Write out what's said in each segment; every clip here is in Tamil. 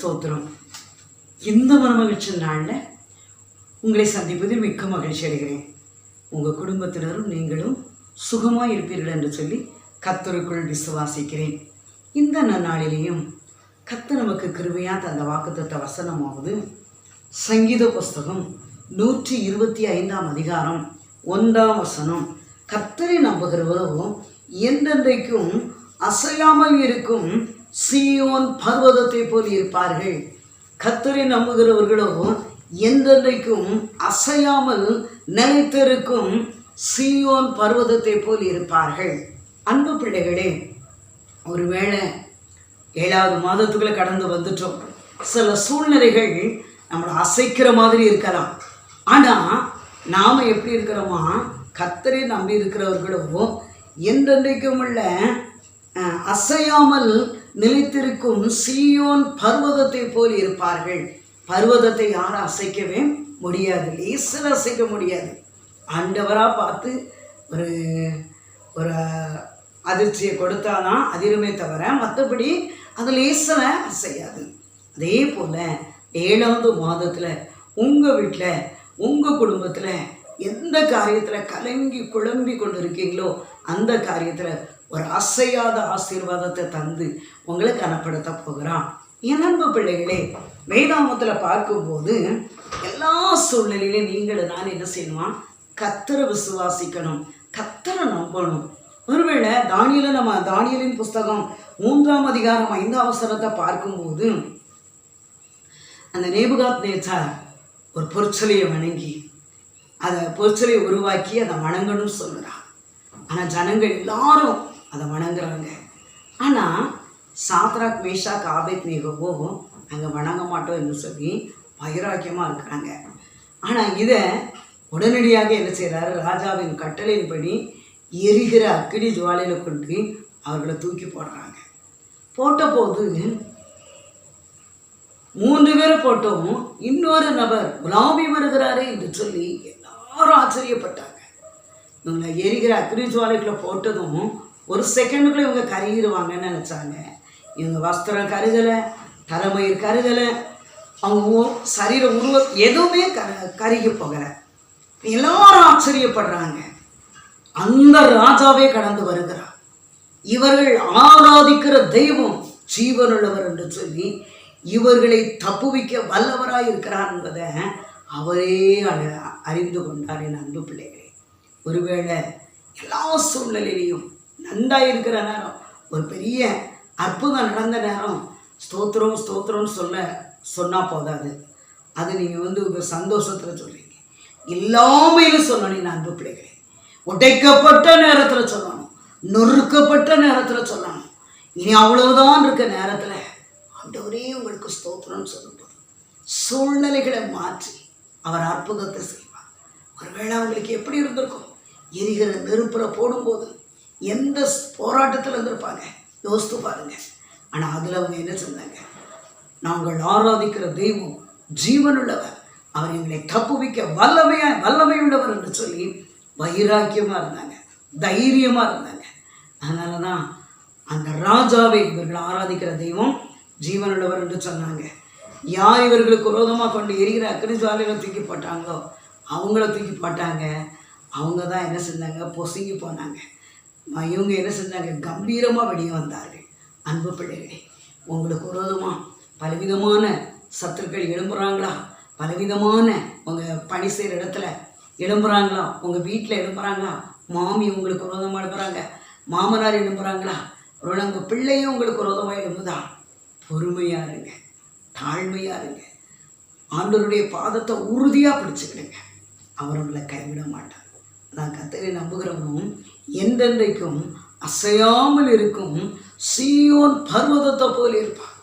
ஸ்தோத்திரம். இந்த மனமகிழ்ச்சி நாளில் உங்களை சந்திப்பதில் மிக்க மகிழ்ச்சி அடைகிறேன். உங்கள் குடும்பத்தினரும் நீங்களும் சுகமாக இருப்பீர்கள் என்று சொல்லி கர்த்தருக்குள் விசுவாசிக்கிறேன். இந்த நன்னாளிலேயும் கர்த்தர் நமக்கு கிருபையாக தந்த வாக்குத்தத்த வசனமாவது சங்கீத புஸ்தகம் 125 அதிகாரம் 1 கர்த்தரை நம்புகிறவரோ என்றென்றைக்கும் அசையாமல் இருக்கும் சீயோன் பர்வதத்தை போல் இருப்பார்கள். கர்த்தரை நம்புகிறவர்களோ என்றென்றைக்கும் அசையாமல் நிலைத்திருக்கும் சீயோன் பர்வதத்தை போல் இருப்பார்கள். அன்பு பிள்ளைகளே, ஒருவேளை 7வது மாதத்துக்குள்ளே கடந்து வந்துட்டோம். சில சூழ்நிலைகள் நம்மளை அசைக்கிற மாதிரி இருக்கலாம். ஆனால் நாம் எப்படி இருக்கிறோமா, கர்த்தரை நம்பி இருக்கிறவர்களோ என்றென்றைக்கும் உள்ள அசையாமல் நிலைத்திருக்கும் சீயோன் பர்வதத்தை போல் இருப்பார்கள். பர்வதத்தை யாரும் அசைக்கவே முடியாது, லேசில் அசைக்க முடியாது. ஆண்டவராக பார்த்து ஒரு ஒரு அதிர்ச்சியை கொடுத்தாதான் அதிருமே தவிர மற்றபடி அது லேசில் அசையாது. அதே போல் 7வது மாதத்தில் உங்கள் வீட்டில் உங்கள் குடும்பத்தில் எந்த காரியத்தில் கலங்கி குழம்பி கொண்டு இருக்கீங்களோ அந்த காரியத்தில் ஒரு அசையாத ஆசீர்வாதத்தை தந்து உங்களை கனப்படுத்த போகிறான். என் அன்பு பிள்ளைகளே, வேதாமத்தில் பார்க்கும்போது எல்லா சூழ்நிலையிலையும் நீங்கள் நான் என்ன செய்யணுமா, கர்த்தரை விசுவாசிக்கணும், கர்த்தரை நம்பணும். ஒருவேளை தானியலின் புஸ்தகம் 3 அதிகாரம் 5 பார்க்கும்போது அந்த நேபுகாத்நேச்சார் ஒரு பொற்சிலையை வணங்கி அதை பொற்சிலையை உருவாக்கி அதை வணங்கணும்னு சொல்கிறான். ஆனால் ஜனங்கள் எல்லாரும் அதை வணங்குறாங்க. ஆனால் சாத்ராக் மேஷாக் ஆபேத்நேகோவோ அங்கே வணங்க மாட்டோம் என்று சொல்லி வைராக்கியமாக இருக்கிறாங்க. ஆனால் இதை உடனடியாக என்ன செய்கிறாரு, ராஜாவின் கட்டளையின்படி எரிகிற அக்கினி ஜுவாலையில் கொண்டு அவர்களை தூக்கி போடுறாங்க. போட்ட போது 3 பேரை போட்டோம், இன்னொரு நபர் உலாவி வருகிறாரே என்று சொல்லி எல்லாரும் ஆச்சரியப்பட்டாங்க. இவங்களை எரிகிற அக்கினி ஜுவாலைக்குள்ளே போட்டதும் ஒரு செகண்டுக்குள்ளே இவங்க கருகிடுவாங்கன்னு நினச்சாங்க. இவங்க வஸ்திரம் கருகலை, தலைமயிர் கருகலை, அவங்க சரீர உருவம் எதுவுமே கருகி போகலை. எல்லாரும் ஆச்சரியப்படுறாங்க. அந்த ராஜாவே கடந்து வருகிறார். இவர்கள் ஆராதிக்கிற தெய்வம் ஜீவனுள்ளவர் என்று சொல்லி இவர்களை தப்புவிக்க வல்லவராய் இருக்கிறார் என்பதை அவரே அறிந்து கொண்டார். என் அன்பு பிள்ளைகளே, ஒருவேளை எல்லா சூழ்நிலையிலையும் நன்றாக இருக்கிற நேரம், ஒரு பெரிய அற்புதம் நடந்த நேரம் ஸ்தோத்திரம் ஸ்தோத்திரம்னு சொன்னால் போதாது. அது நீங்கள் உங்கள் சந்தோஷத்தில் சொல்கிறீங்க. எல்லாமையிலும் சொல்லணும். என் அன்பு பிள்ளைகளே, உடைக்கப்பட்ட நேரத்தில் சொல்லணும், நொறுக்கப்பட்ட நேரத்தில் சொல்லணும். இனி அவ்வளவுதான் இருக்க நேரத்தில் ஆண்டவரே உங்களுக்கு ஸ்தோத்திரம்னு சொல்லும்போது சூழ்நிலைகளை மாற்றி அவர் அற்புதத்தை செய்வார். ஒருவேளை அவங்களுக்கு எப்படி இருந்திருக்கும், எரிகிற நெருப்புல போடும்போது எந்த போராட்டத்தில் இருந்திருப்பாங்க யோசித்து பாருங்க. ஆனால் அதில் அவங்க என்ன சொன்னாங்க, நாங்கள் ஆராதிக்கிற தெய்வம் ஜீவனுள்ளவர், அவர் எங்களை தப்புவிக்க வல்லமையுள்ளவர் என்று சொல்லி வைராக்கியமாக இருந்தாங்க, தைரியமாக இருந்தாங்க. அதனால தான் அந்த ராஜாவை இவர்கள் ஆராதிக்கிற தெய்வம் ஜீவனுள்ளவர் என்று சொன்னாங்க. யார் இவர்களுக்கு விரோதமாக கொண்டு எரிகிற அக்கினி ஜுவாலையில் தூக்கி போட்டாங்களோ அவங்கள தூக்கி போட்டாங்க. அவங்க தான் என்ன செஞ்சாங்க, பொசுங்கி போனாங்க. இவங்க என்ன செஞ்சாங்க, கம்பீரமாக வெளியே வந்தார்கள். அன்பு பிள்ளைகளே, உங்களுக்கு விரோதமாக பலவிதமான சத்துருக்கள் எழும்புறாங்களா, பலவிதமான உங்கள் பணி செய்கிற இடத்துல எழும்புறாங்களா, உங்கள் வீட்டில் எழும்புறாங்களா, மாமி உங்களுக்கு விரோதமாக எழுப்புறாங்க, மாமனார் எழும்புறாங்களா, ஒரு உங்கள் பிள்ளையும் உங்களுக்கு விரோதமாக எழும்புதா, பொறுமையாக இருங்க, தாழ்மையாக இருங்க, ஆண்டவருடைய பாதத்தை உறுதியாக பிடிச்சிக்கிடுங்க. அவர் உங்களை கைவிட மாட்டார். நான் கர்த்தரை நம்புகிறவனும் என்றென்றைக்கும் அசையாமல் இருக்கும் சீயோன் பர்வதத்தை போல் இருப்பார்.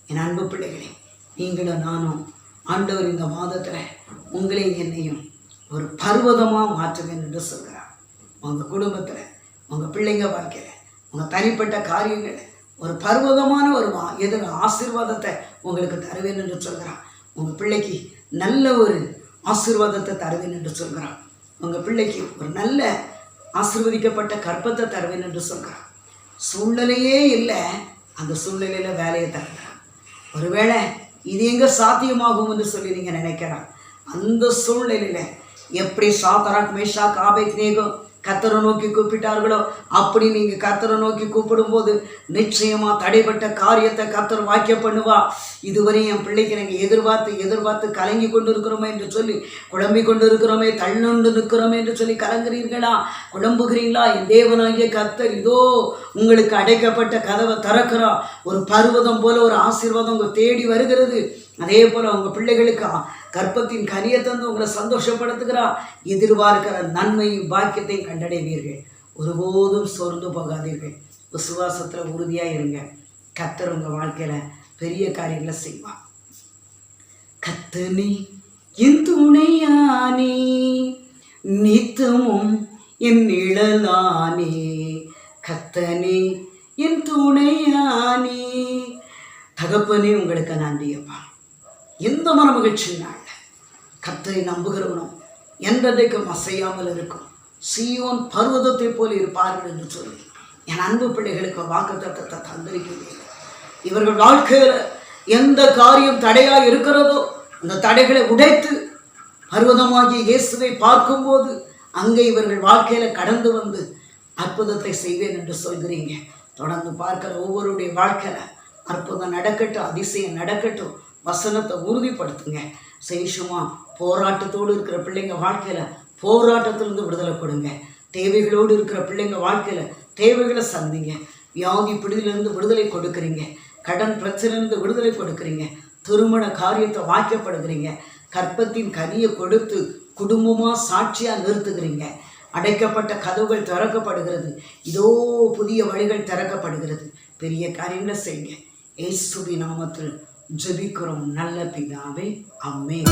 என் அன்பு பிள்ளைகளே, நீங்களும் நானும் ஆண்டவர் இந்த மாதத்தில் உங்களையும் என்னையும் ஒரு பர்வதமாக மாற்றுவேன் என்று சொல்கிறார். உங்கள் குடும்பத்தில், உங்கள் பிள்ளைங்க வாழ்க்கையில், உங்கள் தனிப்பட்ட காரியங்களை ஒரு பர்வதமான ஒரு ஆசீர்வாதத்தை உங்களுக்கு தருவேன் என்று சொல்கிறான். உங்கள் பிள்ளைக்கு நல்ல ஒரு ஆசீர்வாதத்தை தருவேன் என்று சொல்கிறான். உங்கள் பிள்ளைக்கு ஒரு நல்ல ஆசீர்வதிக்கப்பட்ட கற்பத்தை தருவேன் என்று சொல்கிறான். சூழ்நிலையே இல்லை, அந்த சூழ்நிலையில் வேலையை தருகிறான். ஒருவேளை இது எங்க சாத்தியமாகும் என்று சொல்லி நீங்க நினைக்கிறாங்க. அந்த சூழ்நிலையில எப்படி சாத்ராக் மேஷாக் ஆபேத்நேகோ கர்த்தரை நோக்கி கூப்பிட்டார்களோ அப்படி நீங்க கர்த்தரை நோக்கி கூப்பிடும்போது நிச்சயமா தடைப்பட்ட காரியத்தை கர்த்தர் வாக்கிய பண்ணுவா. இதுவரை என் பிள்ளைக்கு நாங்கள் எதிர்பார்த்து கலங்கி கொண்டு இருக்கிறோமே என்று சொல்லி குழம்பி கொண்டு இருக்கிறோமே, தள்ளுண்டு நிற்கிறோமே என்று சொல்லி கலங்குறீர்களா, குழம்புகிறீங்களா? என் தேவனாகிய கர்த்தர் இதோ உங்களுக்கு அடைக்கப்பட்ட கதவை திறக்கிறா. ஒரு பர்வதம் போல ஒரு ஆசீர்வாதம் உங்க தேடி வருகிறது. அதே போல உங்க பிள்ளைகளுக்கு கற்பத்தின் கனியை தந்து உங்களை சந்தோஷப்படுத்துகிறா. எதிர்பார்க்கிற நன்மையும் பாக்கியத்தையும் கண்டடைவீர்கள். ஒருபோதும் சோர்ந்து போகாதீர்கள். விசுவாசத்துல உறுதியா இருங்க. கர்த்தர் உங்க வாழ்க்கையில பெரிய காரியங்களை செய்வார். கர்த்தனே என் துணையானே, நித்தமும் என் நிழலானே. கர்த்தனே என் துணையானே. தகப்பனே உங்களுக்கு நன்றியப்பா. எந்த மன மகிழ்ச்சி நாள் கர்த்தரை நம்புகிறவனும் என்றைக்கும் அசையாமல் இருக்கும், சீயோன் பர்வதத்தை போல இருப்பார்கள் என்று சொல்லி என் அன்பு பிள்ளைகளுக்கு வாக்குத்தத்தத்தை தந்திருக்கிறீர்கள். இவர்கள் வாழ்க்கையில் எந்த காரியம் தடையாக இருக்கிறதோ அந்த தடைகளை உடைத்து பர்வதமாகிய இயேசுவை பார்க்கும்போது அங்கே இவர்கள் வாழ்க்கையில் கடந்து வந்து அற்புதத்தை செய்வேன் என்று சொல்கிறீங்க. தொடர்ந்து பார்க்கிற ஒவ்வொருடைய வாழ்க்கையில் அற்புதம் நடக்கட்டும், அதிசயம் நடக்கட்டும். வசனத்தை உறுதிப்படுத்துங்க. சேஷமா போராட்டத்தோடு இருக்கிற பிள்ளைங்க வாழ்க்கையில போராட்டத்திலிருந்து விடுதலை கொடுங்க. தேவைகளோடு இருக்கிற பிள்ளைங்க வாழ்க்கையில தேவைகளை சந்திங்க. வியாதி பிடியிலிருந்து விடுதலை கொடுக்குறீங்க. கடன் பிரச்சனையிலிருந்து விடுதலை கொடுக்குறீங்க. திருமண காரியத்தை வாக்கியப்படுகிறீங்க. கற்பத்தின் கனியை கொடுத்து குடும்பமா சாட்சியா நிறுத்துகிறீங்க. அடைக்கப்பட்ட கதவுகள் திறக்கப்படுகிறது. இதோ புதிய வழிகள் திறக்கப்படுகிறது. பெரிய காரியங்களை செய்யுங்க. இயேசுவின் நாமத்தில் ஜெபிக்கிறோம் நல்ல பிதாவே, ஆமென்.